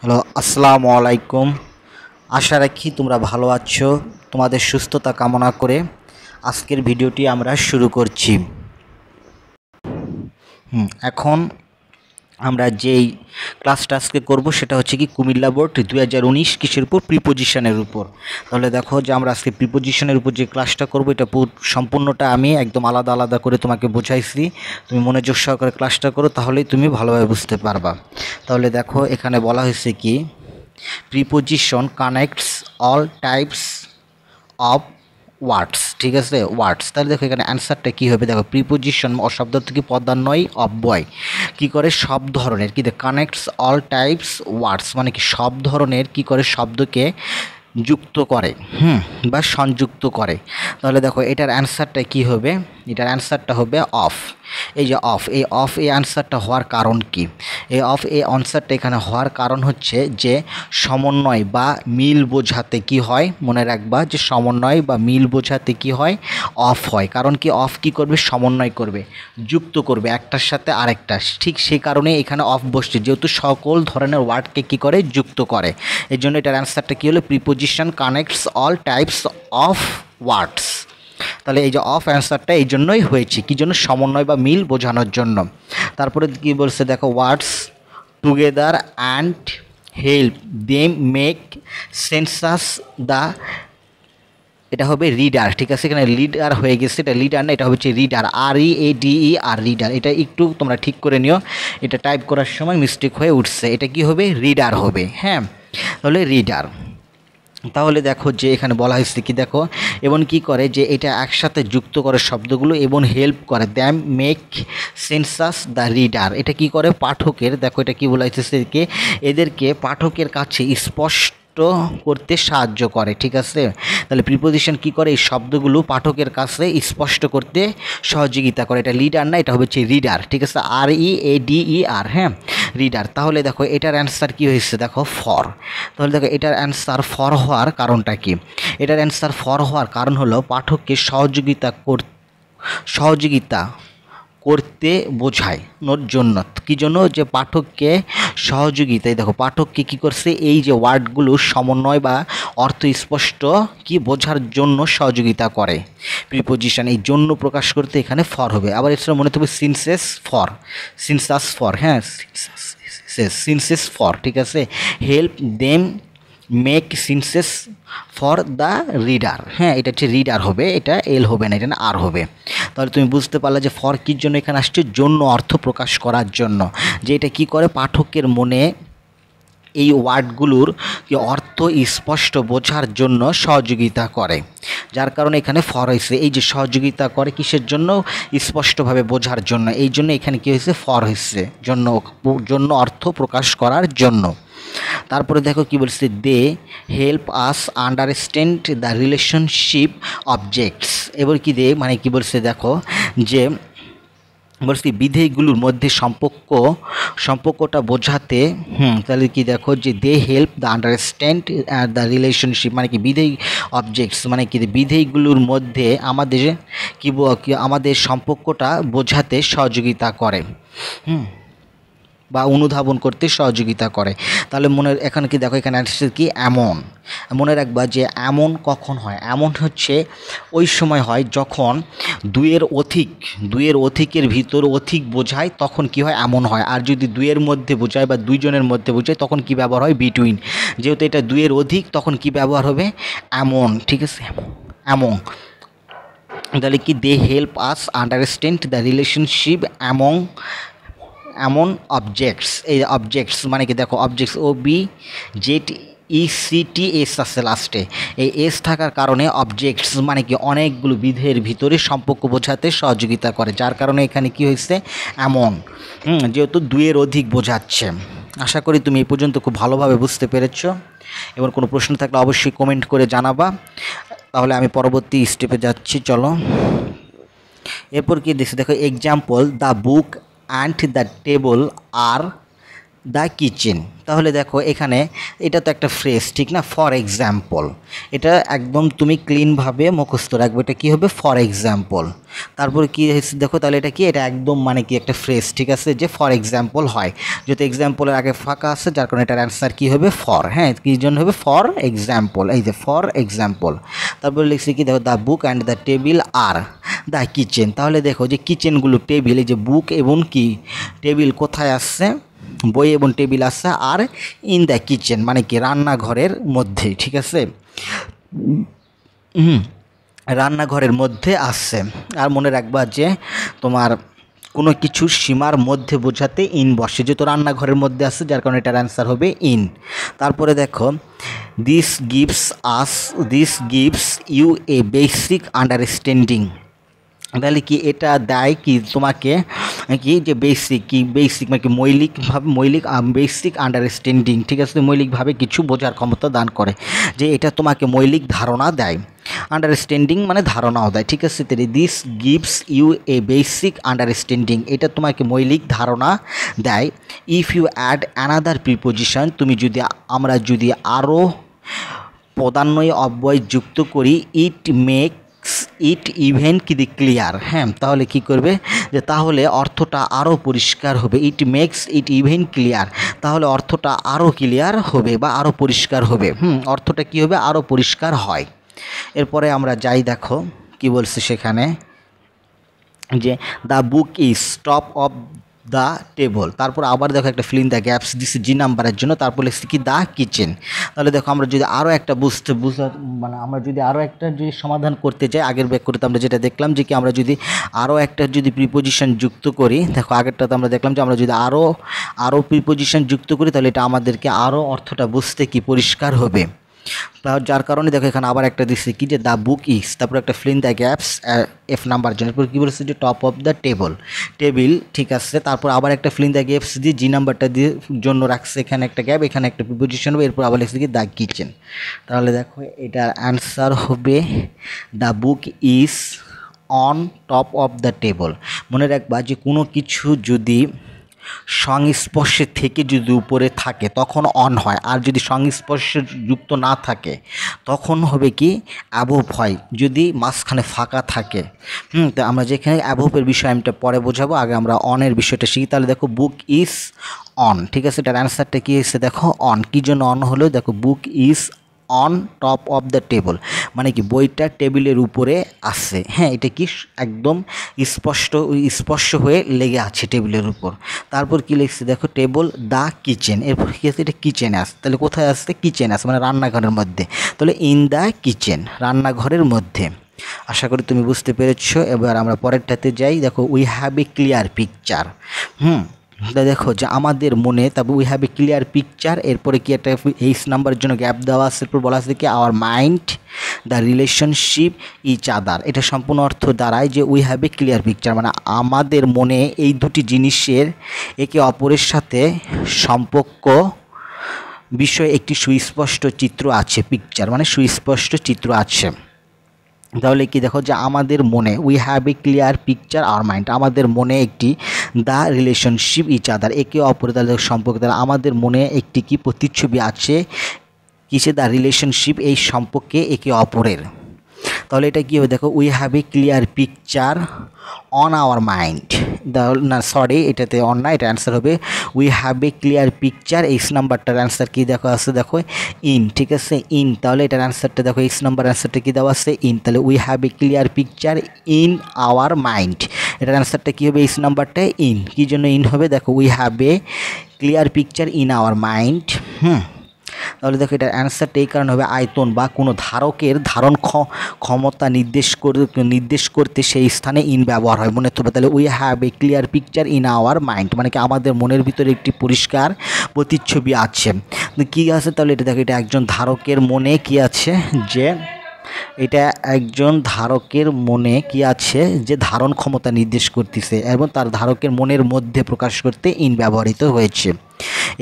Hello, আসসালামু আলাইকুম। আশা রাখি তোমরা ভালো আছো। তোমাদের সুস্থতা কামনা করে আজকের ভিডিওটি আমরা শুরু করছি। এখন আমরা যেই ক্লাসটা আজকে করব সেটা হচ্ছে কি কুমিল্লা বোর্ড 2019 কিসের উপর, প্রিপোজিশনের উপর। তাহলে দেখো যে আমরা আজকে প্রিপোজিশনের উপর যে ক্লাসটা করব এটা সম্পূর্ণটা আমি একদম আলাদা আলাদা করে তোমাকে বোঝাইছি। তুমি মনোযোগ সহকারে ক্লাসটা করো, তাহলেই তুমি ভালোভাবে বুঝতে পারবা। তাহলে দেখো এখানে বলা হয়েছে কি preposition connects all types of words, ঠিক আছে, ওয়ার্ডস। তাহলে দেখো এখানে অ্যান্সারটা কী হবে, দেখো প্রিপোজিশন শব্দ থেকে পদান্বয় অব্যয় কী করে সব ধরনের কী কানেক্টস অল টাইপস ওয়ার্ডস, মানে কি সব ধরনের কী করে শব্দকে যুক্ত করে বা সংযুক্ত করে। তাহলে দেখো এটার অ্যান্সারটা কী হবে, এটার অ্যান্সারটা হবে অফ। এই যে অফ, এই অ্যান্সারটা হওয়ার কারণ কি, এই অ্যান্সারটা এখানে হওয়ার কারণ হচ্ছে যে সমন্বয় বা মিল বোঝাতে কি হয়, মনে রাখবা যে সমন্বয় বা মিল বোঝাতে কি হয়, অফ হয়। কারণ কি অফ কি করবে, সমন্বয় করবে, যুক্ত করবে একটার সাথে আরেকটা। ঠিক সেই কারণে এখানে অফ বসছে, যেহেতু সকল ধরনের ওয়ার্ডকে কি করে, যুক্ত করে। এই জন্য এটার অ্যান্সারটা কী হলো, preposition connects all types of words. তাহলে এই যে অফ অ্যান্সারটা এই জন্যই হয়েছে, কী জন্য, সমন্বয় বা মিল বোঝানোর জন্য। তারপরে কি বলছে দেখো, words together and help them make senses the, এটা হবে রিডার, ঠিক আছে। এখানে লিডার হয়ে গেছে, এটা লিডার না, এটা হচ্ছে রিডার, READER, রিডার। এটা একটু তোমরা ঠিক করে নিও, এটা টাইপ করার সময় মিস্টেক হয়ে উঠছে। এটা কি হবে, রিডার হবে, হ্যাঁ। তাহলে রিডার। তাহলে দেখো যে এখানে বলা হয়েছে কি, দেখো এবং কি করে যে এটা একসাথে যুক্ত করে শব্দগুলো এবং হেল্প করে, them make senses the reader. এটা কি করে, পাঠকের, দেখো এটা কি বলা হয়েছে, এদেরকে পাঠকের কাছে স্পষ্ট করতে সাহায্য করে, ঠিক আছে। তাহলে প্রিপোজিশন কি করে, এই শব্দগুলো পাঠকের কাছে স্পষ্ট করতে সহযোগিতা করে। এটা লিডার না, এটা হচ্ছে রিডার, ঠিক আছে, READER, হ্যাঁ, রিডার। তাহলে দেখো এটার অ্যান্সার কি হয়েছে, দেখো ফর। তাহলে দেখো এটার অ্যান্সার ফর হওয়ার কারণটা কি, এটার অ্যান্সার ফর হওয়ার কারণ হলো পাঠককে সহযোগিতা করতে বোঝানোর জন্য। কী জন্য, যে পাঠককে সহযোগিতায়, দেখো পাঠককে কী করছে, এই যে ওয়ার্ডগুলো সমন্বয় বা অর্থ স্পষ্ট কি বোঝার জন্য সহযোগিতা করে। প্রিপোজিশন এই জন্য প্রকাশ করতে এখানে ফর হবে। আবার এছাড়া মনে থাকবে সিনসাস ফর, হ্যাঁ, সিনসেস ফর, ঠিক আছে। Help them make senses for the reader, হ্যাঁ, এটা হচ্ছে রিডার হবে, এটা এল হবে না, এটা আর হবে। তাহলে তুমি বুঝতে পারলে যে ফর কির জন্য এখানে আসছে, জন্য অর্থ প্রকাশ করার জন্য, যে এটা কী করে, পাঠকের মনে এই ওয়ার্ডগুলোর অর্থ স্পষ্ট বোঝার জন্য সহযোগিতা করে, যার কারণে এখানে ফর হয়েছে। এই যে সহযোগিতা করে কিসের জন্য, স্পষ্টভাবে বোঝার জন্য, এই জন্য এখানে কী হয়েছে, ফর হয়েছে, জন্য অর্থ প্রকাশ করার জন্য। তারপরে দেখো কি বলছে, they help us understand the relationship objects. এবার কি দে মানে কি বলছে, দেখো যে বলছি বিধেয়গুলোর মধ্যে সম্পর্কটা বোঝাতে, তাহলে কি দেখো যে they help the understand the relationship, মানে কি বিধেয় অবজেক্টস, মানে কি বিধেয়গুলোর মধ্যে আমাদের সম্পর্কটা বোঝাতে সহযোগিতা করে, বা অনুধাবন করতে সহযোগিতা করে। তাহলে এখানে কি দেখো, এখানে আসছে কি, এমন। মনে রাখবা যে এমন কখন হয়, এমন হচ্ছে ওই সময় হয় যখন দুইয়ের অধিকের ভিতর অধিক বোঝায়, তখন কি হয়, এমন হয়। আর যদি দুইয়ের মধ্যে বোঝায় বা দুইজনের মধ্যে বোঝায়, তখন কি ব্যবহার হয়, বিটুইন। যেহেতু এটা দুইয়ের অধিক, তখন কি ব্যবহার হবে, এমন, ঠিক আছে, এমন। তাহলে কি, they help us understand the relationship এমন অবজেক্টস। এই অবজেক্টস মানে কি, দেখো অবজেক্টস, OBJECTS আছে লাস্টে, এই এস থাকার কারণে অবজেক্টস মানে কি অনেকগুলো বিধের ভিতরে সম্পর্ক বোঝাতে সহযোগিতা করে, যার কারণে এখানে কি হয়েছে, এমন। যেহেতু দুইয়ের অধিক বোঝাচ্ছে। আশা করি তুমি এই পর্যন্ত খুব ভালোভাবে বুঝতে পেরেছ। এবার কোনো প্রশ্ন থাকলে অবশ্যই কমেন্ট করে জানাবা। তাহলে আমি পরবর্তী স্টেপে যাচ্ছি, চলো। এরপর কি দেখছি, দেখো example, the book and the table are the kitchen, তাহলে দেখো এখানে এটা তো একটা ফ্রেজ ঠিক না, ফর এক্সাম্পল, এটা একদম তুমি ক্লিনভাবে মুখস্থ রাখবে, এটা কী হবে ফর এক্সাম্পল। তারপরে কী হয়েছে দেখো, তাহলে এটা কি, এটা একদম মানে কি একটা ফ্রেজ ঠিক আছে, যে ফর এক্সাম্পল হয়, যেহেতু এক্সাম্পলের আগে ফাঁকা আছে যার কারণে এটার অ্যান্সার কী হবে ফর। হ্যাঁ, কী জন্য হবে ফর এক্সাম্পল, এই যে ফর এক্সাম্পল। তারপরে লিখছি কি দেখো, the book and the table are the kitchen. তাহলে দেখো যে কিচেনগুলো টেবিল, এই যে বুক এবং কি টেবিল কোথায় আসছে, বই এবং টেবিল আসছে, আর ইন দ্য কিচেন মানে কি রান্নাঘরের মধ্যে, ঠিক আছে, রান্নাঘরের মধ্যে আসছে। আর মনে রাখবা যে তোমার কোনো কিছুর সীমার মধ্যে বোঝাতে ইন বসে, যেহেতু রান্নাঘরের মধ্যে আসছে যার কারণে এটার অ্যান্সার হবে ইন। তারপরে দেখো this gives you a basic understanding. তাহলে কি এটা দেয় কি তোমাকে কি, যে বেসিক মানে কি বেসিক আন্ডারস্ট্যান্ডিং, ঠিক আছে, মৌলিকভাবে কিছু বোঝার ক্ষমতা দান করে, যে এটা তোমাকে মৌলিক ধারণা দেয়। আন্ডারস্ট্যান্ডিং মানে ধারণাও দেয়, ঠিক আছে। This gives you a basic understanding, এটা তোমাকে মৌলিক ধারণা দেয়। If you add another preposition, আমরা যদি আরও পদান্বয়ী অব্যয় যুক্ত করি, ইট ইভেন কি দি ক্লিয়ার। হ্যাঁ, তাহলে কি করবে, যে তাহলে অর্থটা আরও পরিষ্কার হবে। It makes it even clear, তাহলে অর্থটা আরও ক্লিয়ার হবে বা আরও পরিষ্কার হবে। অর্থটা কি হবে, আরও পরিষ্কার হয়। এরপরে আমরা যাই, দেখো কি বলছে সেখানে, যে the book is top of the table. তারপর আবার দেখো একটা ফিল ইন দ্য গ্যাপস দিচ্ছে জি নাম্বারের জন্য, তারপর লিখছি কি দ্য কিচেন। তাহলে দেখো আমরা যদি আরও একটা মানে আমরা যদি আরও একটা যদি সমাধান করতে চাই, আগের ব্যাখ্যাতে আমরা যেটা দেখলাম যে কি আমরা যদি আরও একটা যদি প্রিপোজিশন যুক্ত করি, দেখো আগেরটাতে আমরা দেখলাম যে আমরা যদি আরও প্রিপোজিশন যুক্ত করি তাহলে এটা আমাদেরকে আরও অর্থটা বুঝতে কি পরিষ্কার হবে। যার কারণে দেখো এখানে আবার একটা দিচ্ছে কি, যে দ্য বুক ইজ, তারপর একটা fill in the gaps F number জন্য, এরপর কী বলেছে যে টপ অফ দ্য টেবিল, ঠিক আছে। তারপর আবার একটা ফিল ইন দ্য গ্যাপস দিয়ে জি নাম্বারটা দিয়ে জন্য রাখছে এখানে একটা গ্যাপ, এখানে একটা প্রিপোজিশন হবে, এরপর আবার লিখছে কি দ্য কিচেন। তাহলে দেখো এটার অ্যান্সার হবে the book is on top of the table. মনে রাখবা যে কোনো কিছু যদি সংস্পর্শে থেকে যদি উপরে থাকে তখন অন হয়, আর যদি সংস্পর্শে যুক্ত না থাকে তখন হবে কি অ্যাবোভ হয়, যদি মাঝখানে ফাঁকা থাকে। তো আমরা যেখানে অ্যাবোভের বিষয় আমি পরে বোঝাবো, আগে আমরা অনের বিষয়টা শিখি। তাহলে দেখো বুক ইজ অন, ঠিক আছে, এটার অ্যান্সারটা কী এসেছে দেখো অন। কী জন্য অন হলো, দেখো book is on top of the table মানে কি বইটা টেবিলের উপরে আছে। হ্যাঁ, এটা কি একদম স্পষ্ট হয়ে লেগে আছে টেবিলের উপর। তারপর কি লিখছে দেখো টেবল দ্য কিচেন, এরপর কি আছে, এটা কিচেনে আসে, তাহলে কোথায় আসছে, কিচেন আসে মানে রান্নাঘরের মধ্যে, তাহলে ইন দ্য কিচেন রান্নাঘরের মধ্যে। আশা করি তুমি বুঝতে পেরেছো। এবার আমরা পরেরটাতে যাই, দেখো we have a clear picture. দেখো যে আমাদের মনে, তারপর we have a clear picture, এরপরে কি একটা এইচ নাম্বারের জন্য গ্যাপ দেওয়া আছে, এরপর বলা আছে কি our mind the relationship each other. এটা সম্পূর্ণ অর্থ দাঁড়ায় যে we have a clear picture মানে আমাদের মনে এই দুটি জিনিসের একে অপরের সাথে সম্পর্ক বিষয়ে একটি সুস্পষ্ট চিত্র আছে। পিকচার মানে সুস্পষ্ট চিত্র আছে। তাহলে কি দেখো যে আমাদের মনে we have a clear picture our mind, আমাদের মনে একটি দ্য রিলেশনশিপ ইচ আদার একে অপরের তাদের সম্পর্ক, তাহলে আমাদের মনে একটি কি প্রতিচ্ছবি আছে কিসে, দ্য রিলেশনশিপ এই সম্পর্কে একে অপরের। তাহলে এটা কী হবে দেখো we have a clear picture on our mind, না সরি এটাতে অন না, এটা অ্যান্সার হবে we have a clear picture. H নাম্বারটার অ্যান্সার কী দেখো আছে, দেখো ইন, ঠিক আছে ইন। তাহলে এটার অ্যান্সারটা দেখো এইচ নাম্বার অ্যান্সারটা কী দেওয়া আছে ইন, তাহলে we have a clear picture in our mind, এটার অ্যান্সারটা কী হবে এইচ নাম্বারটা ইন। কী জন্য ইন হবে দেখো we have a clear picture in our mind. তাহলে দেখো এটার অ্যান্সারটা এই কারণে হবে আয়তন বা কোনো ধারকের ধারণ ক্ষমতা নির্দেশ করতে সেই স্থানে ইন ব্যবহার হয়, মনে থাকবে। তাহলে we have a clear picture in our mind মানে কি আমাদের মনের ভিতরে একটি পরিষ্কার প্রতিচ্ছবি আছে। কী আছে তাহলে এটা দেখো, এটা একজন ধারকের মনে কি আছে, যে এটা একজন ধারকের মনে কি আছে যে ধারণ ক্ষমতা নির্দেশ করতেছে এবং তার ধারকের মনের মধ্যে প্রকাশ করতে ইন ব্যবহৃত হয়েছে।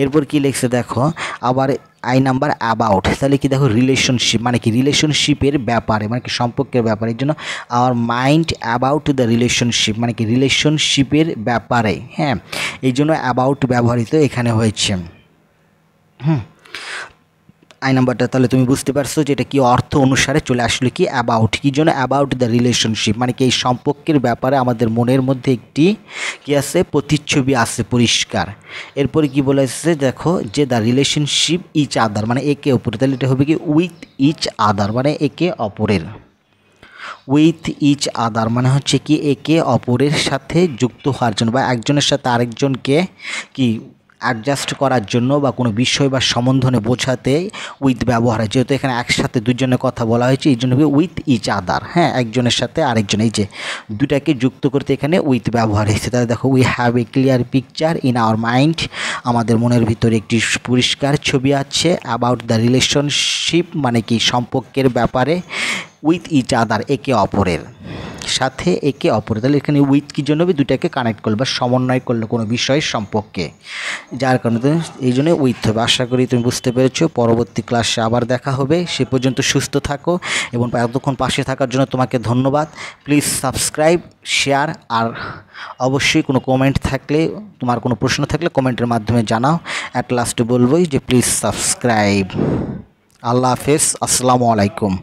এরপর কি লিখছে দেখো আবার আই নাম্বার অ্যাবাউট, তাহলে কি দেখো রিলেশনশিপ মানে কি রিলেশনশিপের ব্যাপারে মানে কি সম্পর্কের ব্যাপারে, এর জন্য our mind about the relationship মানে কি রিলেশনশিপের ব্যাপারে। হ্যাঁ, এই জন্য অ্যাবাউট ব্যবহৃত এখানে হয়েছে। আই নাম্বারটা তাহলে তুমি বুঝতে পারছো যে এটা কি অর্থ অনুসারে চলে আসলো কি অ্যাবাউট, কী জন্য অ্যাবাউট দ্য রিলেশনশিপ, মানে কি এই সম্পর্কের ব্যাপারে আমাদের মনের মধ্যে একটি কি আছে প্রতিচ্ছবি আছে পরিষ্কার। এরপরে কি বলেছে দেখো যে দ্য রিলেশনশিপ ইচ আদার, মানে একে অপরের, তাহলে এটা হবে কি উইথ ইচ আদার, মানে একে অপরের। উইথ ইচ আদার মানে হচ্ছে কি একে অপরের সাথে যুক্ত হওয়ার জন্য বা একজনের সাথে আরেকজনকে কি অ্যাডজাস্ট করার জন্য বা কোনো বিষয় বা সম্বন্ধনে বোঝাতে উইথ ব্যবহার হয়। যেহেতু এখানে একসাথে দুজনের কথা বলা হয়েছে এই জন্য উইথ ইচ আদার, হ্যাঁ একজনের সাথে আরেকজন, এই যে দুটাকে যুক্ত করতে এখানে উইথ ব্যবহার হয়েছে। তাহলে দেখো we have a clear picture in our mind, আমাদের মনের ভিতরে একটি পরিষ্কার ছবি আছে অ্যাবাউট দ্য রিলেশনশিপ, মানে কি সম্পর্কের ব্যাপারে, উইথ ইচ আদার একে অপরের সাথে, একে অপরের। তাহলে এখানে উইথ কী জন্য দুটাকে কানেক্ট করলো বা সমন্বয় করলো কোনো বিষয়ের সম্পর্কে, যার কারণে এই জন্য উইথ হবে। আশা করি তুমি বুঝতে পেরেছো। পরবর্তী ক্লাসে আবার দেখা হবে, সে পর্যন্ত সুস্থ থাকো এবং এতক্ষণ পাশে থাকার জন্য তোমাকে ধন্যবাদ। প্লিজ সাবস্ক্রাইব, শেয়ার, আর অবশ্যই কোনো কমেন্ট থাকলে, তোমার কোনো প্রশ্ন থাকলে কমেন্টের মাধ্যমে জানাও। অ্যাট লাস্টে বলবোই যে প্লিজ সাবস্ক্রাইব। আল্লাহ হাফেজ, আসসালামু আলাইকুম।